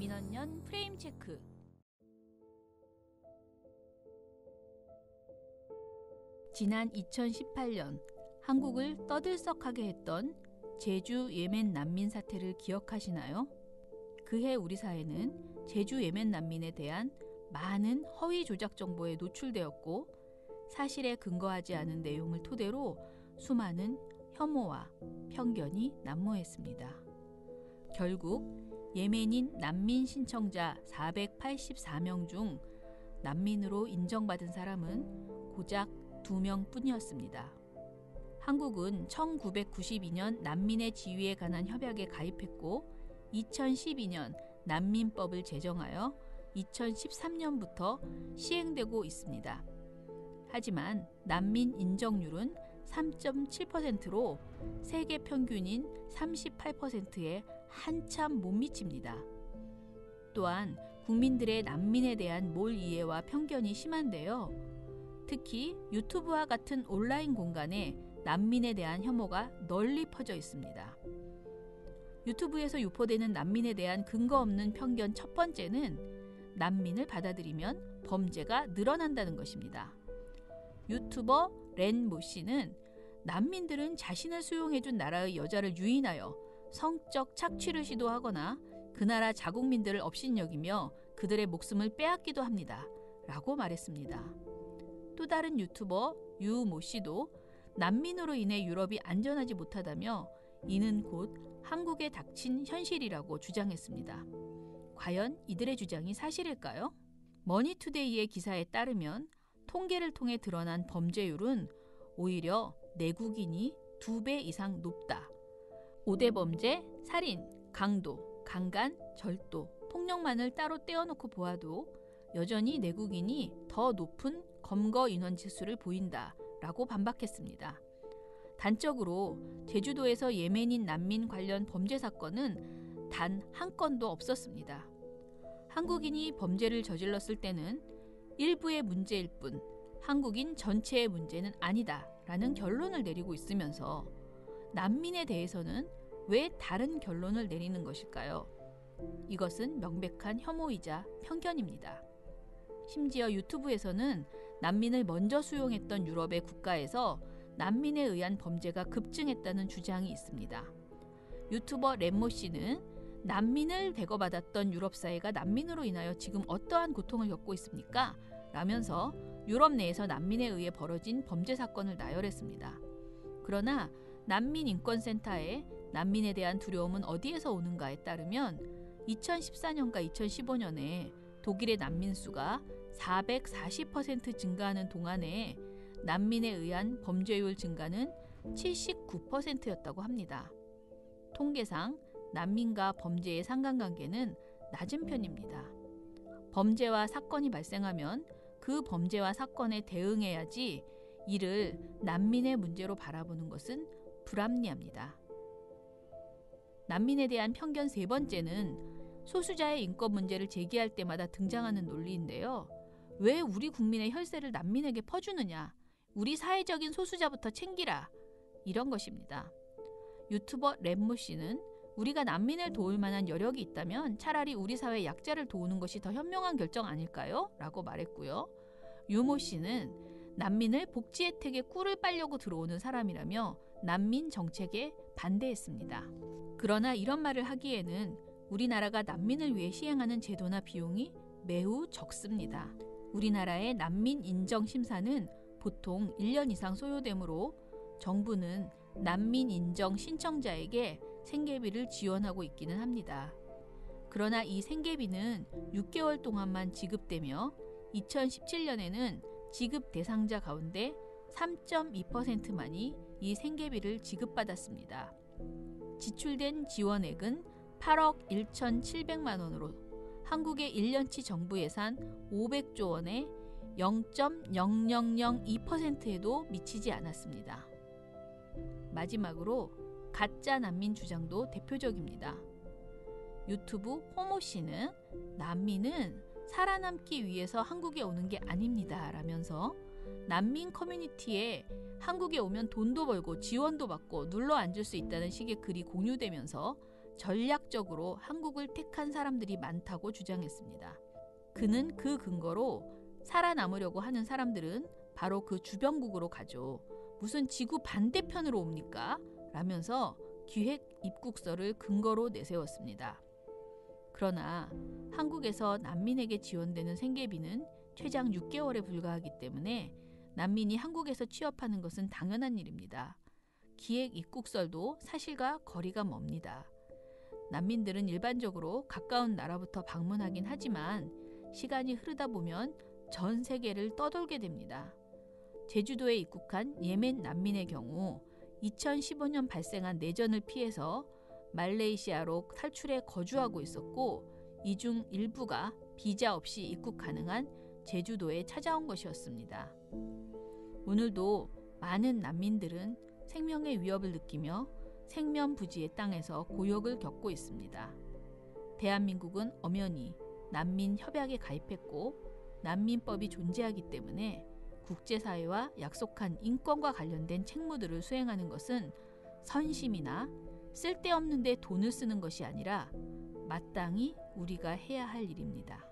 민원연 프레임 체크. 지난 2018년 한국을 떠들썩하게 했던 제주 예멘 난민 사태를 기억하시나요? 그해 우리 사회는 제주 예멘 난민에 대한 많은 허위 조작 정보에 노출되었고, 사실에 근거하지 않은 내용을 토대로 수많은 혐오와 편견이 난무했습니다. 결국 예멘인 난민 신청자 484명 중 난민으로 인정받은 사람은 고작 2명 뿐이었습니다. 한국은 1992년 난민의 지위에 관한 협약에 가입했고 2012년 난민법을 제정하여 2013년부터 시행되고 있습니다. 하지만 난민 인정률은 3.7%로 세계 평균인 38%에 한참 못 미칩니다. 또한 국민들의 난민에 대한 몰 이해와 편견이 심한데요. 특히 유튜브와 같은 온라인 공간에 난민에 대한 혐오가 널리 퍼져 있습니다. 유튜브에서 유포되는 난민에 대한 근거 없는 편견 첫 번째는 난민을 받아들이면 범죄가 늘어난다는 것입니다. 유튜버 렌모 씨는 난민들은 자신을 수용해준 나라의 여자를 유인하여 성적 착취를 시도하거나 그 나라 자국민들을 업신여기며 그들의 목숨을 빼앗기도 합니다. 라고 말했습니다. 또 다른 유튜버 유모 씨도 난민으로 인해 유럽이 안전하지 못하다며 이는 곧 한국에 닥친 현실이라고 주장했습니다. 과연 이들의 주장이 사실일까요? 머니투데이의 기사에 따르면 통계를 통해 드러난 범죄율은 오히려 내국인이 2배 이상 높다. 5대 범죄, 살인, 강도, 강간, 절도, 폭력만을 따로 떼어놓고 보아도 여전히 내국인이 더 높은 검거 인원 지수를 보인다라고 반박했습니다. 단적으로 제주도에서 예멘인 난민 관련 범죄 사건은 단 한 건도 없었습니다. 한국인이 범죄를 저질렀을 때는 일부의 문제일 뿐 한국인 전체의 문제는 아니다라는 결론을 내리고 있으면서 난민에 대해서는 왜 다른 결론을 내리는 것일까요? 이것은 명백한 혐오이자 편견입니다. 심지어 유튜브에서는 난민을 먼저 수용했던 유럽의 국가에서 난민에 의한 범죄가 급증했다는 주장이 있습니다. 유튜버 렌모 씨는 난민을 대거받았던 유럽 사회가 난민으로 인하여 지금 어떠한 고통을 겪고 있습니까? 라면서 유럽 내에서 난민에 의해 벌어진 범죄 사건을 나열했습니다. 그러나 난민인권센터에 난민에 대한 두려움은 어디에서 오는가에 따르면 2014년과 2015년에 독일의 난민 수가 440% 증가하는 동안에 난민에 의한 범죄율 증가는 79%였다고 합니다. 통계상 난민과 범죄의 상관관계는 낮은 편입니다. 범죄와 사건이 발생하면 그 범죄와 사건에 대응해야지 이를 난민의 문제로 바라보는 것은 불합리합니다. 난민에 대한 편견 세 번째는 소수자의 인권 문제를 제기할 때마다 등장하는 논리인데요. 왜 우리 국민의 혈세를 난민에게 퍼주느냐? 우리 사회적인 소수자부터 챙기라. 이런 것입니다. 유튜버 렌모 씨는 우리가 난민을 도울 만한 여력이 있다면 차라리 우리 사회 약자를 도우는 것이 더 현명한 결정 아닐까요? 라고 말했고요. 유모 씨는 난민을 복지 혜택에 꿀을 빨려고 들어오는 사람이라며 난민 정책에 반대했습니다. 그러나 이런 말을 하기에는 우리나라가 난민을 위해 시행하는 제도나 비용이 매우 적습니다. 우리나라의 난민 인정 심사는 보통 1년 이상 소요되므로 정부는 난민 인정 신청자에게 생계비를 지원하고 있기는 합니다. 그러나 이 생계비는 6개월 동안만 지급되며 2017년에는 지급 대상자 가운데 3.2%만이 이 생계비를 지급받았습니다. 지출된 지원액은 8억 1,700만 원으로 한국의 1년치 정부 예산 500조 원의 0.0002%에도 미치지 않았습니다. 마지막으로 가짜 난민 주장도 대표적입니다. 유튜브 호모 씨는 난민은 살아남기 위해서 한국에 오는 게 아닙니다. 라면서 난민 커뮤니티에 한국에 오면 돈도 벌고 지원도 받고 눌러 앉을 수 있다는 식의 글이 공유되면서 전략적으로 한국을 택한 사람들이 많다고 주장했습니다. 그는 그 근거로 살아남으려고 하는 사람들은 바로 그 주변국으로 가죠. 무슨 지구 반대편으로 옵니까? 라면서 기획 입국서를 근거로 내세웠습니다. 그러나 한국에서 난민에게 지원되는 생계비는 최장 6개월에 불과하기 때문에 난민이 한국에서 취업하는 것은 당연한 일입니다. 기획 입국설도 사실과 거리가 멉니다. 난민들은 일반적으로 가까운 나라부터 방문하긴 하지만 시간이 흐르다 보면 전 세계를 떠돌게 됩니다. 제주도에 입국한 예멘 난민의 경우 2015년 발생한 내전을 피해서 말레이시아로 탈출해 거주하고 있었고 이 중 일부가 비자 없이 입국 가능한 제주도에 찾아온 것이었습니다. 오늘도 많은 난민들은 생명의 위협을 느끼며 생면부지의 땅에서 고역을 겪고 있습니다. 대한민국은 엄연히 난민 협약에 가입했고 난민법이 존재하기 때문에 국제사회와 약속한 인권과 관련된 책무들을 수행하는 것은 선심이나 쓸데없는 데 돈을 쓰는 것이 아니라 마땅히 우리가 해야 할 일입니다.